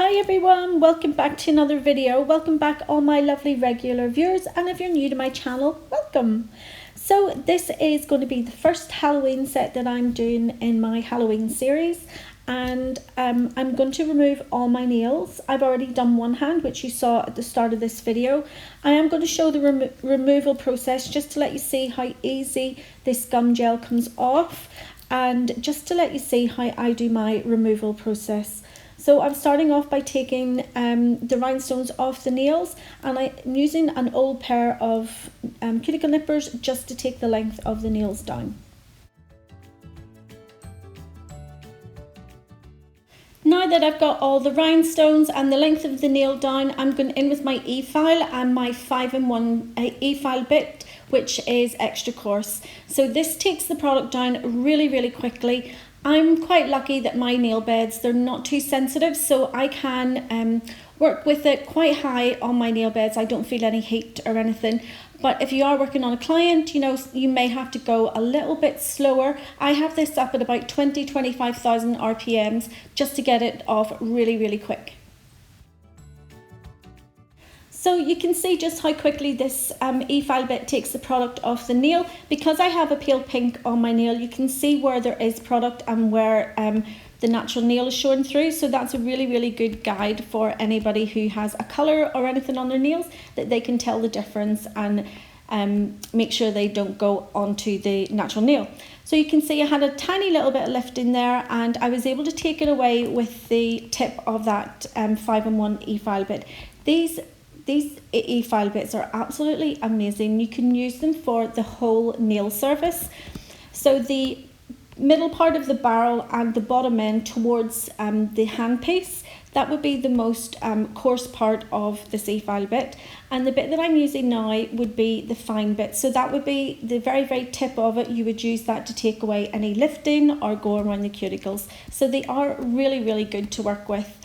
Hi everyone, welcome back to another video. Welcome back all my lovely regular viewers, and if you're new to my channel, welcome. So this is going to be the first Halloween set that I'm doing in my Halloween series, and I'm going to remove all my nails. I've already done one hand, which you saw at the start of this video. I am going to show the removal process just to let you see how easy this gum gel comes off, and just to let you see how I do my removal process. So I'm starting off by taking the rhinestones off the nails, and I'm using an old pair of cuticle nippers just to take the length of the nails down. Now that I've got all the rhinestones and the length of the nail down, I'm going in with my e-file and my 5-in-1 e-file bit, which is extra coarse. So this takes the product down really quickly. I'm quite lucky that my nail beds, they're not too sensitive, so I can work with it quite high on my nail beds. I don't feel any heat or anything. But if you are working on a client, you know, you may have to go a little bit slower. I have this up at about 25,000 RPMs just to get it off really quick. So you can see just how quickly this e-file bit takes the product off the nail. Because I have a pale pink on my nail, you can see where there is product and where the natural nail is showing through. So that's a really good guide for anybody who has a colour or anything on their nails, that they can tell the difference and make sure they don't go onto the natural nail. So you can see I had a tiny little bit of lift in there, and I was able to take it away with the tip of that 5-in-1 e-file bit. These e-file bits are absolutely amazing. You can use them for the whole nail surface. So the middle part of the barrel and the bottom end towards the handpiece, that would be the most coarse part of this e-file bit, and the bit that I'm using now would be the fine bit. So that would be the very tip of it. You would use that to take away any lifting or go around the cuticles. So they are really good to work with.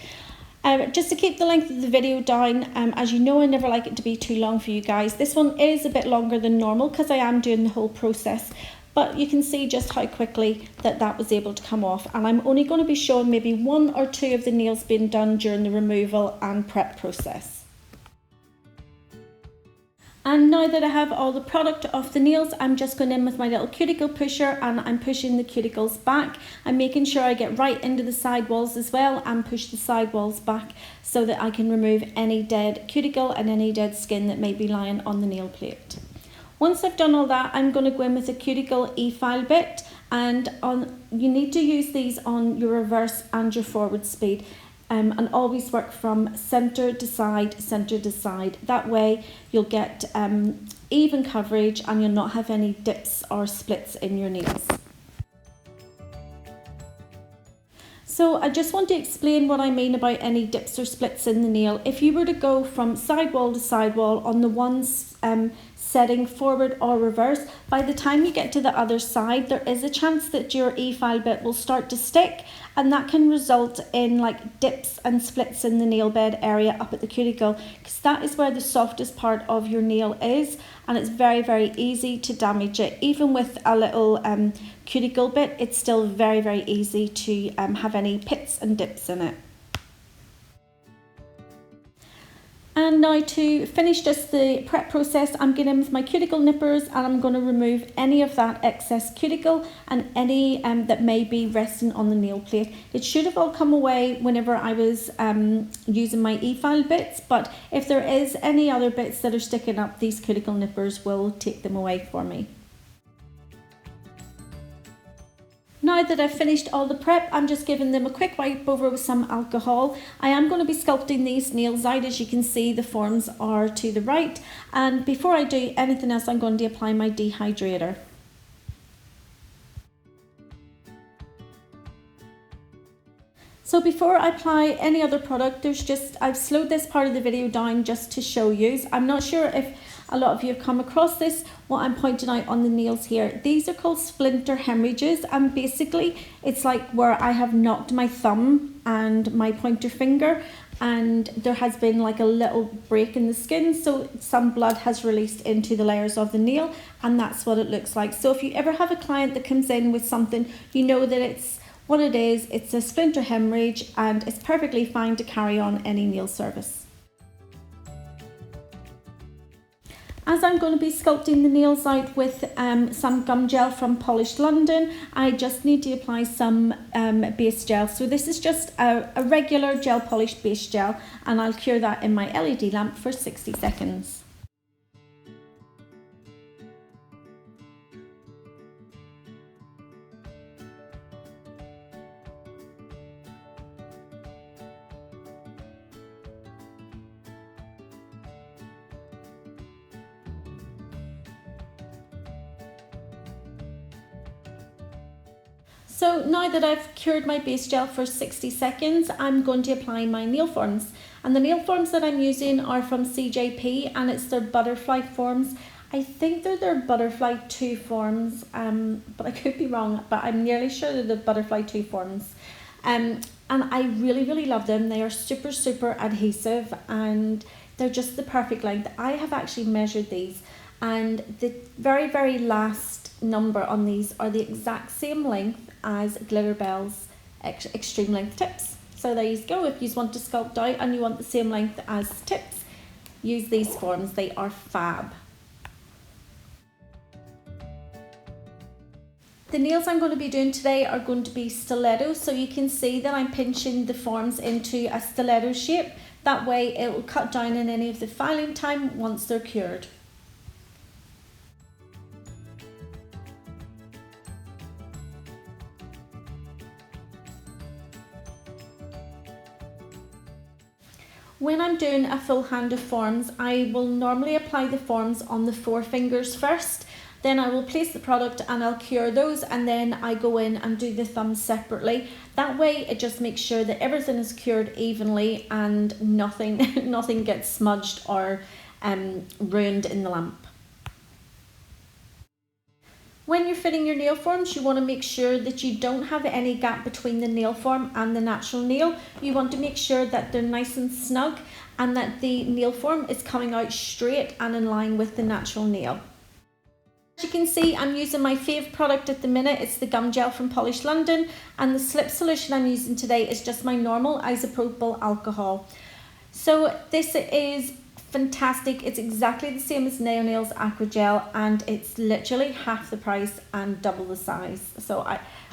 Just to keep the length of the video down, as you know, I never like it to be too long for you guys. This one is a bit longer than normal because I am doing the whole process, but you can see just how quickly that was able to come off, and I'm only going to be showing maybe 1 or 2 of the nails being done during the removal and prep process. And now that I have all the product off the nails, I'm just going in with my little cuticle pusher, and I'm pushing the cuticles back. I'm making sure I get right into the side walls as well and push the side walls back so that I can remove any dead cuticle and any dead skin that may be lying on the nail plate. Once I've done all that, I'm going to go in with a cuticle e-file bit, and you need to use these on your reverse and your forward speed. And always work from centre to side. That way you'll get even coverage and you'll not have any dips or splits in your nails. So I just want to explain what I mean about any dips or splits in the nail. If you were to go from sidewall to sidewall on the ones setting forward or reverse, by the time you get to the other side, there is a chance that your e-file bit will start to stick, and that can result in like dips and splits in the nail bed area up at the cuticle, because that is where the softest part of your nail is, and it's very easy to damage it. Even with a little cuticle bit, it's still very easy to have any pits and dips in it. And now to finish just the prep process, I'm going in with my cuticle nippers, and I'm going to remove any of that excess cuticle and any that may be resting on the nail plate. It should have all come away whenever I was using my e-file bits, but if there is any other bits that are sticking up, these cuticle nippers will take them away for me. Now that I've finished all the prep, I'm just giving them a quick wipe over with some alcohol. I am going to be sculpting these nails out. As you can see, the forms are to the right. And before I do anything else, I'm going to apply my dehydrator. So before I apply any other product, I've slowed this part of the video down just to show you. I'm not sure if a lot of you have come across this, what I'm pointing out on the nails here. These are called splinter hemorrhages, and basically it's like where I have knocked my thumb and my pointer finger, and there has been like a little break in the skin, so some blood has released into the layers of the nail, and that's what it looks like. So if you ever have a client that comes in with something, you know that it's What it is, it's a splinter hemorrhage and it's perfectly fine to carry on any nail service. As I'm going to be sculpting the nails out with some gum gel from Polished London, I just need to apply some base gel. So this is just a regular gel polish base gel, and I'll cure that in my LED lamp for 60 seconds. So now that I've cured my base gel for 60 seconds, I'm going to apply my nail forms. And the nail forms that I'm using are from CJP, and it's their butterfly forms. I think they're their butterfly 2 forms, but I could be wrong, but I'm nearly sure they're the butterfly 2 forms. And I really love them. They are super adhesive and they're just the perfect length. I have actually measured these, and the very last number on these are the exact same length as Glitterbels extreme length tips. So there you go. If you want to sculpt out and you want the same length as tips, use these forms. They are fab. The nails I'm going to be doing today are going to be stilettos, so you can see that I'm pinching the forms into a stiletto shape. That way it will cut down on any of the filing time once they're cured. When I'm doing a full hand of forms, I will normally apply the forms on the 4 fingers first. Then I will place the product and I'll cure those, and then I go in and do the thumbs separately. That way it just makes sure that everything is cured evenly and nothing gets smudged or ruined in the lamp. When you're fitting your nail forms, you want to make sure that you don't have any gap between the nail form and the natural nail. You want to make sure that they're nice and snug and that the nail form is coming out straight and in line with the natural nail. As you can see, I'm using my fave product at the minute. It's the gum gel from Polished London, and the slip solution I'm using today is just my normal isopropyl alcohol. So this is fantastic. It's exactly the same as Nails Acrygel, and it's literally half the price and double the size.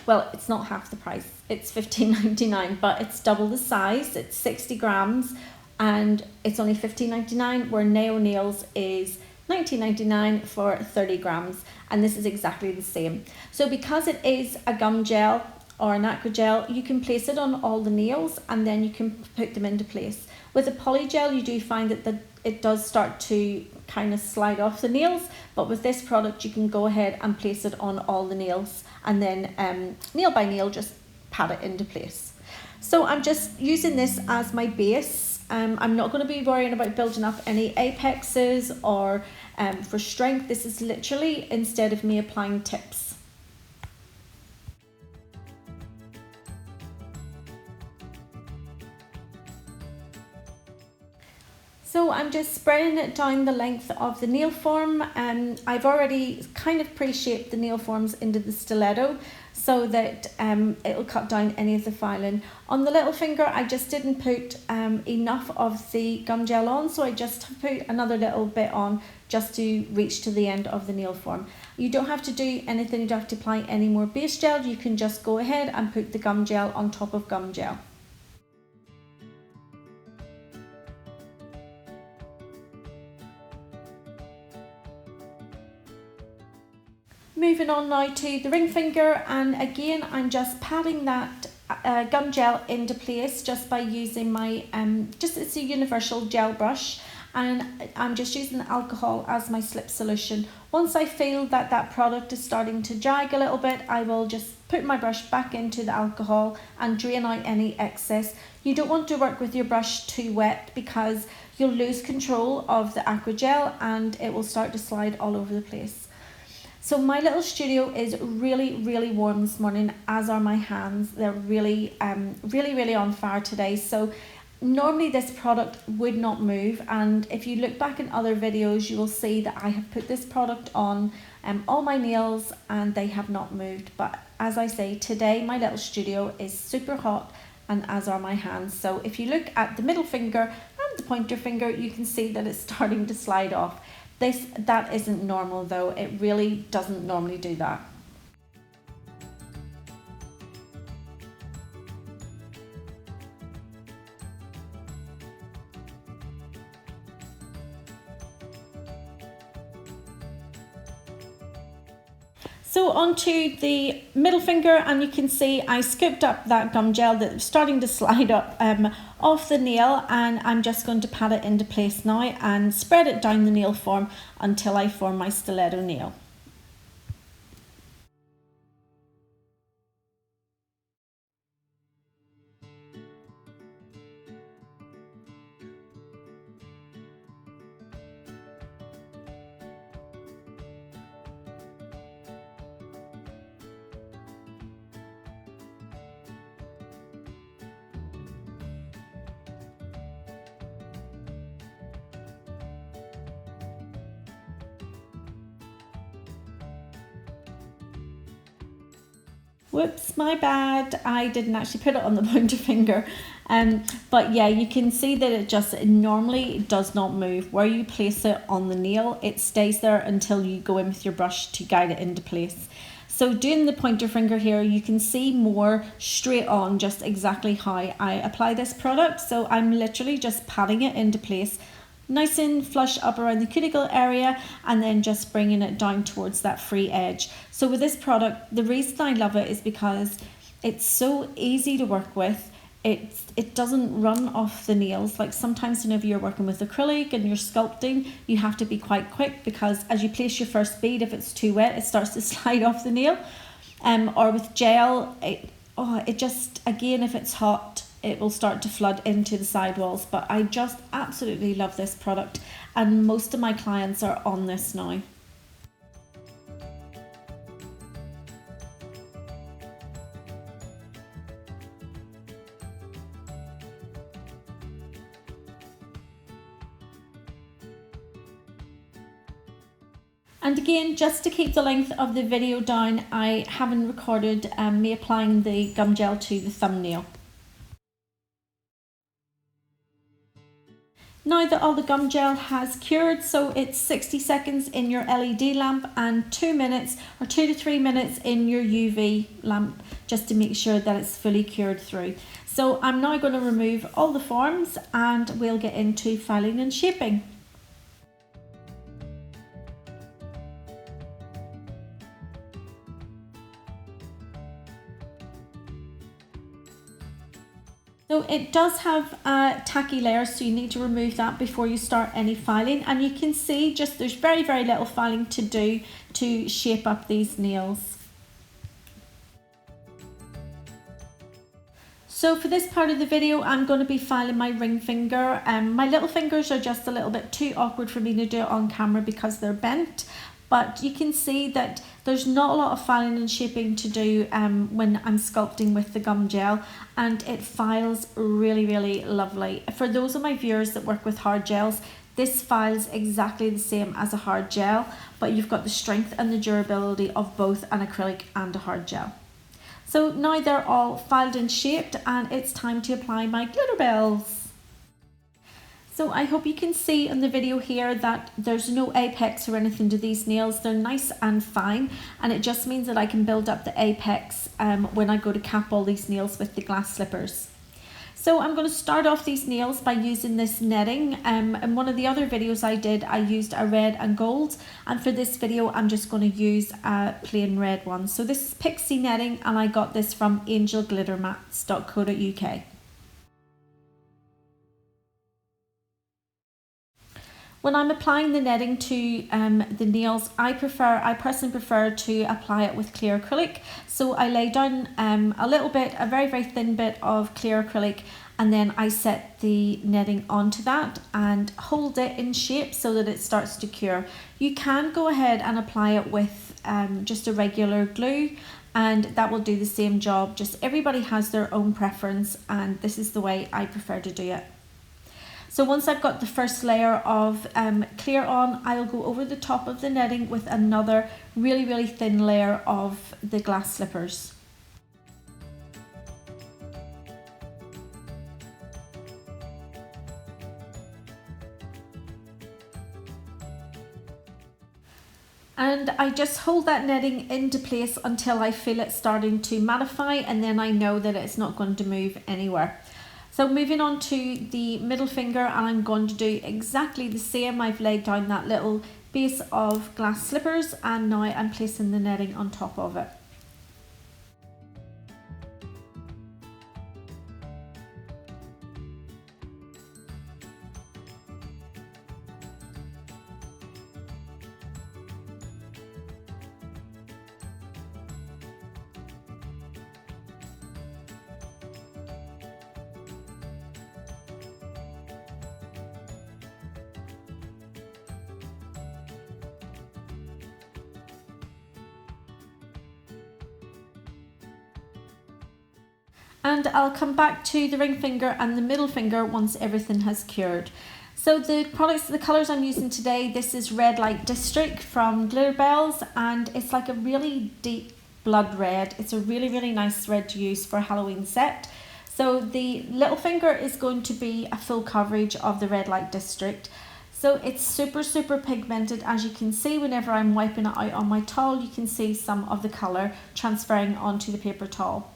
Well, it's not half the price, it's $15.99, but it's double the size. It's 60 grams and it's only $15.99, where Nails is $19.99 for 30 grams, and this is exactly the same. So because it is a gum gel or an acrygel, you can place it on all the nails and then you can put them into place. With a polygel, you do find that it does start to kind of slide off the nails, but with this product you can go ahead and place it on all the nails and then nail by nail just pat it into place. So I'm just using this as my base. I'm not going to be worrying about building up any apexes or for strength. This is literally instead of me applying tips. So I'm just spreading it down the length of the nail form. I've already kind of pre-shaped the nail forms into the stiletto so that it'll cut down any of the filing. On the little finger, I just didn't put enough of the gum gel on, so I just put another little bit on just to reach to the end of the nail form. You don't have to do anything, you don't have to apply any more base gel. You can just go ahead and put the gum gel on top of gum gel. Moving on now to the ring finger, and again I'm just patting that gum gel into place just by using my it's a universal gel brush, and I'm just using the alcohol as my slip solution. Once I feel that that product is starting to jag a little bit, I will just put my brush back into the alcohol and drain out any excess. You don't want to work with your brush too wet because you'll lose control of the acrygel and it will start to slide all over the place. So my little studio is really warm this morning, as are my hands. They're really on fire today. So normally this product would not move, and if you look back in other videos you will see that I have put this product on all my nails and they have not moved. But as I say, today my little studio is super hot, and as are my hands. So if you look at the middle finger and the pointer finger, you can see that it's starting to slide off. That isn't normal though, it really doesn't normally do that. So onto the middle finger, and you can see I scooped up that gum gel that was starting to slide up off the nail, and I'm just going to pat it into place now and spread it down the nail form until I form my stiletto nail. Whoops, my bad. I didn't actually put it on the pointer finger. But yeah, you can see that it normally does not move. Where you place it on the nail, it stays there until you go in with your brush to guide it into place. So doing the pointer finger here, you can see more straight on just exactly how I apply this product. So I'm literally just patting it into place, nice and flush up around the cuticle area, and then just bringing it down towards that free edge. So with this product, the reason I love it is because it's so easy to work with. It doesn't run off the nails. Like sometimes whenever you're working with acrylic and you're sculpting, you have to be quite quick, because as you place your first bead, if it's too wet, it starts to slide off the nail. Or with gel, it just, again, if it's hot, it will start to flood into the sidewalls. But I just absolutely love this product, and most of my clients are on this now. And again, just to keep the length of the video down, I haven't recorded me applying the gum gel to the thumbnail. Now that all the gum gel has cured, so it's 60 seconds in your LED lamp and 2 minutes or 2 to 3 minutes in your UV lamp, just to make sure that it's fully cured through. So I'm now going to remove all the forms and we'll get into filing and shaping. So it does have a tacky layer, so you need to remove that before you start any filing. And you can see just there's very, very little filing to do to shape up these nails. So for this part of the video, I'm going to be filing my ring finger. My little fingers are just a little bit too awkward for me to do it on camera because they're bent. But you can see that there's not a lot of filing and shaping to do when I'm sculpting with the gum gel, and it files really, really lovely. For those of my viewers that work with hard gels, this files exactly the same as a hard gel, but you've got the strength and the durability of both an acrylic and a hard gel. So now they're all filed and shaped, and it's time to apply my Glitterbels. So I hope you can see in the video here that there's no apex or anything to these nails. They're nice and fine, and it just means that I can build up the apex when I go to cap all these nails with the glass slippers. So I'm going to start off these nails by using this netting. In one of the other videos I did, I used a red and gold, and for this video I'm just going to use a plain red one. So this is Pixie netting, and I got this from angelglittermats.co.uk. When I'm applying the netting to the nails, I personally prefer to apply it with clear acrylic. So I lay down a very, very thin bit of clear acrylic, and then I set the netting onto that and hold it in shape so that it starts to cure. You can go ahead and apply it with just a regular glue, and that will do the same job. Just everybody has their own preference, and this is the way I prefer to do it. So once I've got the first layer of clear on, I'll go over the top of the netting with another really thin layer of the glass slippers. And I just hold that netting into place until I feel it starting to mattify, and then I know that it's not going to move anywhere. So moving on to the middle finger, and I'm going to do exactly the same. I've laid down that little base of glass slippers, and now I'm placing the netting on top of it. And I'll come back to the ring finger and the middle finger once everything has cured. So the colours I'm using today, this is Red Light District from Glitterbels, and it's like a really deep blood red. It's a really nice red to use for a Halloween set. So the little finger is going to be a full coverage of the Red Light District. So it's super pigmented. As you can see, whenever I'm wiping it out on my towel, you can see some of the colour transferring onto the paper towel.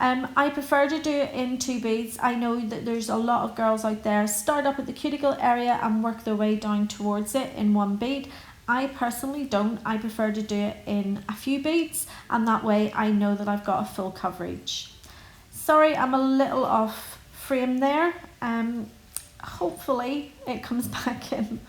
I prefer to do it in 2 beads. I know that there's a lot of girls out there start up at the cuticle area and work their way down towards it in 1 bead. I personally don't. I prefer to do it in a few beads, and that way I know that I've got a full coverage. Sorry, I'm a little off frame there. Hopefully it comes back in.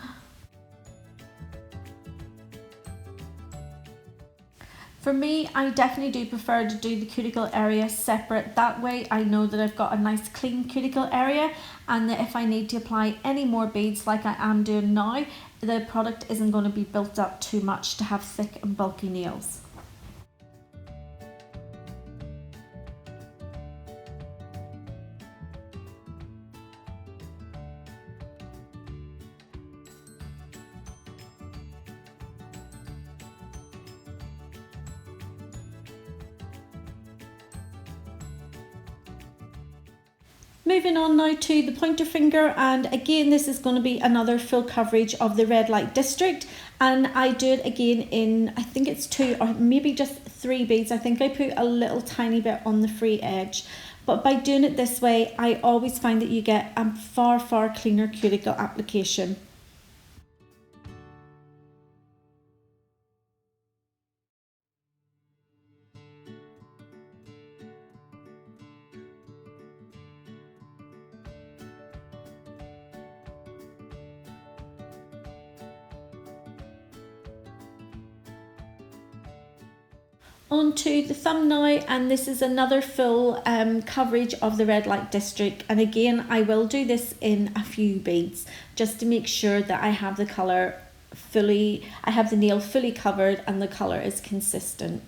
For me, I definitely do prefer to do the cuticle area separate. That way I know that I've got a nice clean cuticle area, and that if I need to apply any more beads like I am doing now, the product isn't going to be built up too much to have thick and bulky nails. Moving on now to the pointer finger, and again this is going to be another full coverage of the Red Light District, and I do it again in, I think it's 2 or maybe just 3 beads. I think I put a little tiny bit on the free edge, but by doing it this way I always find that you get a far cleaner cuticle application. Onto the thumb now, and this is another full coverage of the Red Light District, and again I will do this in a few beads just to make sure that I have the colour fully, I have the nail fully covered and the colour is consistent.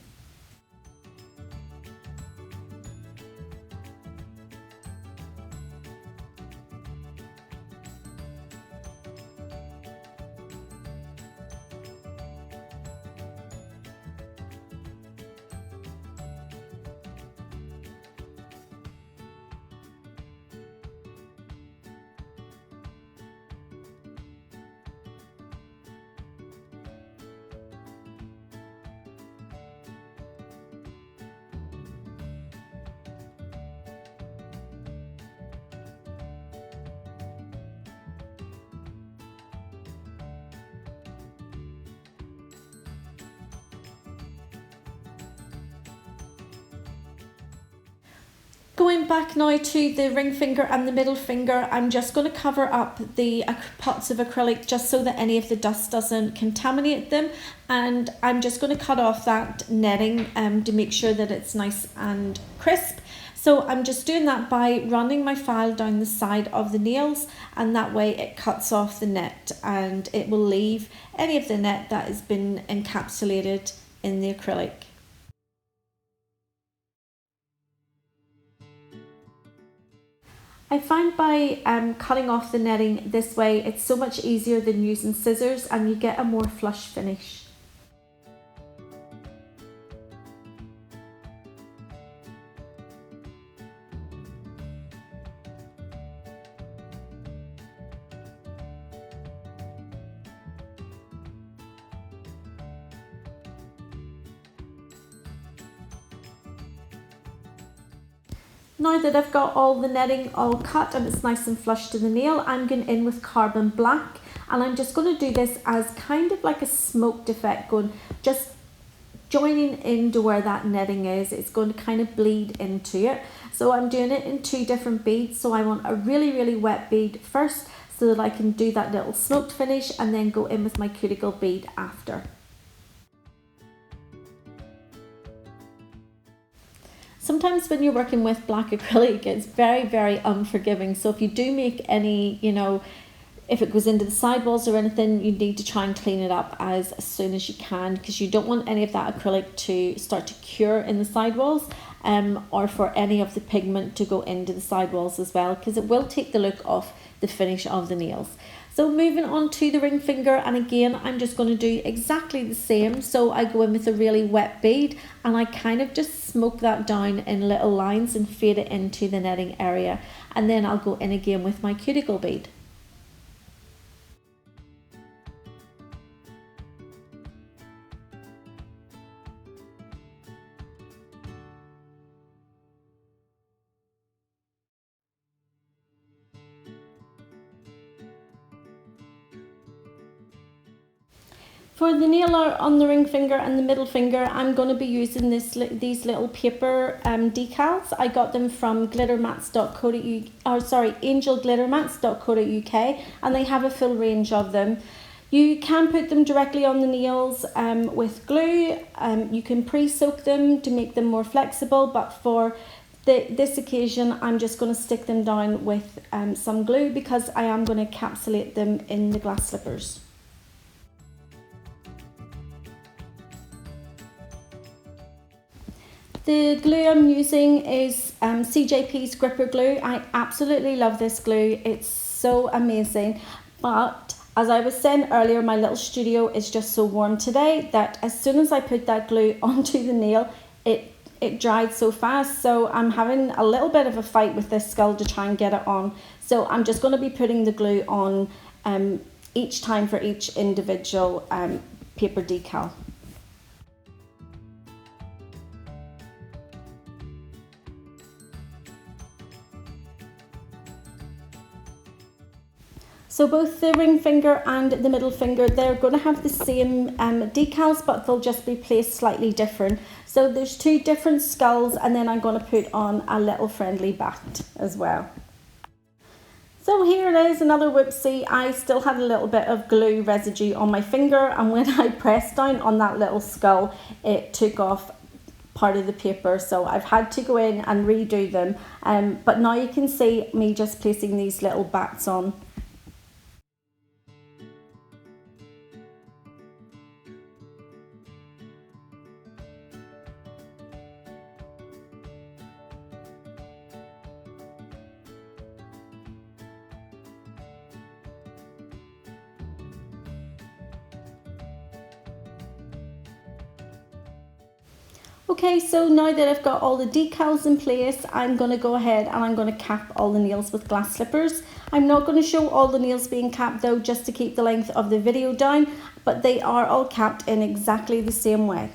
Going back now to the ring finger and the middle finger, I'm just going to cover up the pots of acrylic just so that any of the dust doesn't contaminate them, and I'm just going to cut off that netting to make sure that it's nice and crisp. So I'm just doing that by running my file down the side of the nails, and that way it cuts off the net and it will leave any of the net that has been encapsulated in the acrylic. I find by cutting off the netting this way, it's so much easier than using scissors and you get a more flush finish. Now that I've got all the netting all cut and it's nice and flush to the nail, I'm going in with carbon black, and I'm just going to do this as kind of like a smoked effect, going just joining into where that netting is. It's going to kind of bleed into it. So I'm doing it in 2 different beads. So I want a really wet bead first so that I can do that little smoked finish, and then go in with my cuticle bead after. Sometimes when you're working with black acrylic, it's very unforgiving. So if you do make any, if it goes into the sidewalls or anything, you need to try and clean it up as soon as you can, because you don't want any of that acrylic to start to cure in the sidewalls, or for any of the pigment to go into the sidewalls as well, because it will take the look off the finish of the nails. So moving on to the ring finger, and again I'm just going to do exactly the same. So I go in with a really wet bead and I kind of just smoke that down in little lines and fade it into the netting area, and then I'll go in again with my cuticle bead. For the nail art on the ring finger and the middle finger, I'm going to be using these little paper decals. I got them from angelglittermats.co.uk, and they have a full range of them. You can put them directly on the nails with glue. You can pre-soak them to make them more flexible, but for this occasion I'm just going to stick them down with some glue, because I am going to encapsulate them in the glass slippers. The glue I'm using is CJP's Gripper Glue. I absolutely love this glue. It's so amazing. But as I was saying earlier, my little studio is just so warm today that as soon as I put that glue onto the nail, it dried so fast. So I'm having a little bit of a fight with this skull to try and get it on. So I'm just going to be putting the glue on each time for each individual paper decal. So both the ring finger and the middle finger, they're going to have the same decals, but they'll just be placed slightly different. So there's 2 different skulls, and then I'm going to put on a little friendly bat as well. So here it is, another whoopsie. I still had a little bit of glue residue on my finger, and when I pressed down on that little skull, it took off part of the paper, so I've had to go in and redo them. But now you can see me just placing these little bats on. Okay, so now that I've got all the decals in place, I'm going to go ahead and I'm going to cap all the nails with glass slippers. I'm not going to show all the nails being capped though, just to keep the length of the video down, but they are all capped in exactly the same way.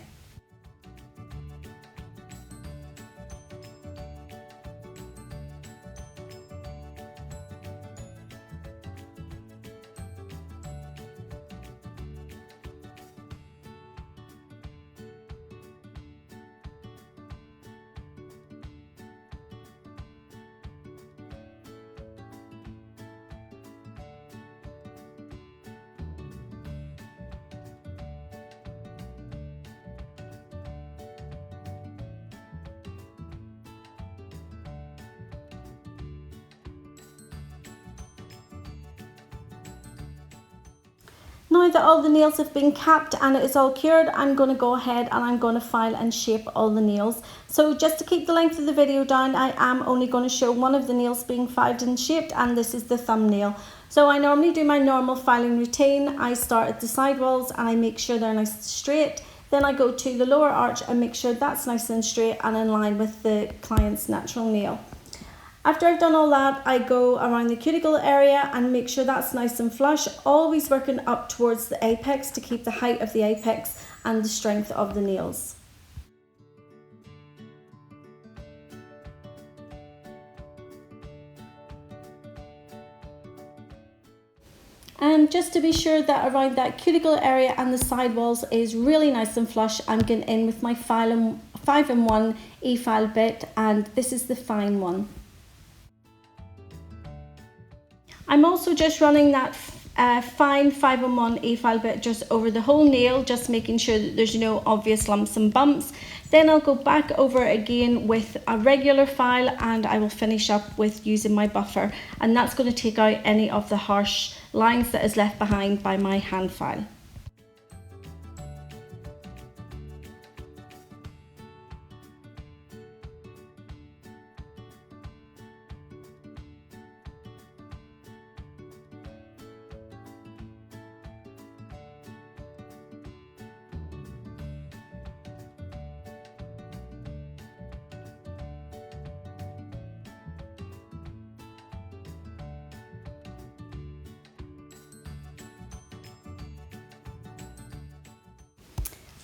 Now that all the nails have been capped and it is all cured, I'm going to go ahead and I'm going to file and shape all the nails. So just to keep the length of the video down, I am only going to show one of the nails being filed and shaped, and this is the thumbnail. So I normally do my normal filing routine. I start at the sidewalls and I make sure they're nice and straight. Then I go to the lower arch and make sure that's nice and straight and in line with the client's natural nail. After I've done all that, I go around the cuticle area and make sure that's nice and flush, always working up towards the apex to keep the height of the apex and the strength of the nails. And just to be sure that around that cuticle area and the sidewalls is really nice and flush, I'm going in with my 5-in-1 e-file bit, and this is the fine one. I'm also just running that fine 5-in-1 e-file bit just over the whole nail, just making sure that there's no obvious lumps and bumps. Then I'll go back over again with a regular file and I will finish up with using my buffer, and that's going to take out any of the harsh lines that is left behind by my hand file.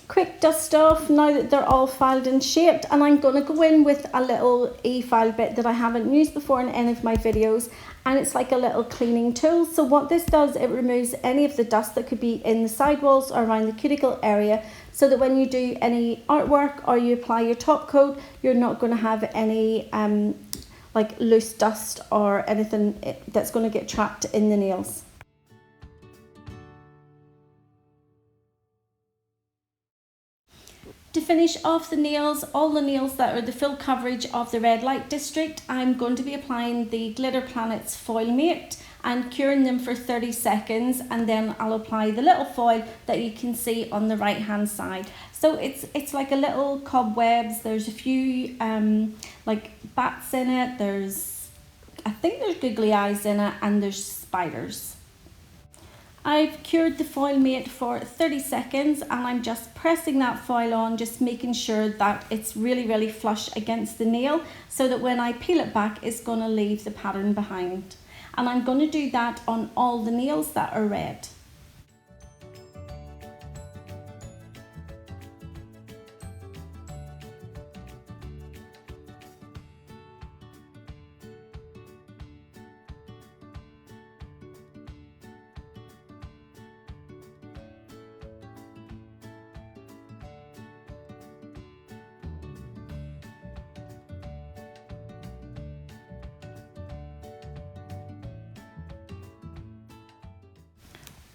Quick dust off now that they're all filed and shaped, and I'm going to go in with a little e-file bit that I haven't used before in any of my videos, and it's like a little cleaning tool. So what this does, it removes any of the dust that could be in the sidewalls or around the cuticle area, so that when you do any artwork or you apply your top coat, you're not going to have any like loose dust or anything that's going to get trapped in the nails. To finish off the nails, all the nails that are the full coverage of the red light district, I'm going to be applying the Glitter Planets foil mate and curing them for 30 seconds, and then I'll apply the little foil that you can see on the right hand side. So it's like a little cobwebs. There's a few like bats in it, I think there's googly eyes in it, and there's spiders. I've cured the foil mate for 30 seconds and I'm just pressing that foil on, just making sure that it's really flush against the nail, so that when I peel it back, it's going to leave the pattern behind. And I'm going to do that on all the nails that are red.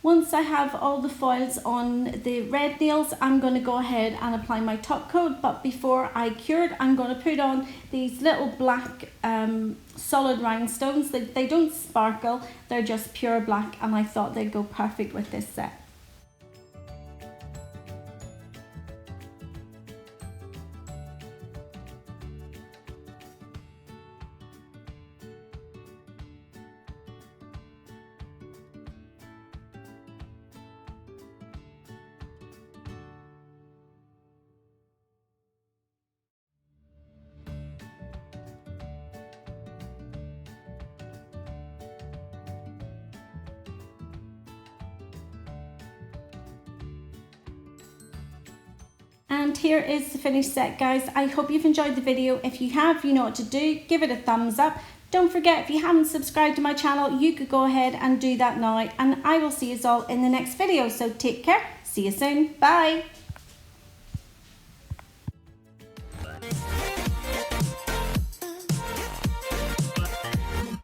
Once I have all the foils on the red nails, I'm going to go ahead and apply my top coat, but before I cure it, I'm going to put on these little black solid rhinestones. They don't sparkle, they're just pure black, and I thought they'd go perfect with this set. And here is the finished set, guys. I hope you've enjoyed the video. If you have, you know what to do. Give it a thumbs up. Don't forget, if you haven't subscribed to my channel, you could go ahead and do that now. And I will see you all in the next video. So take care. See you soon. Bye.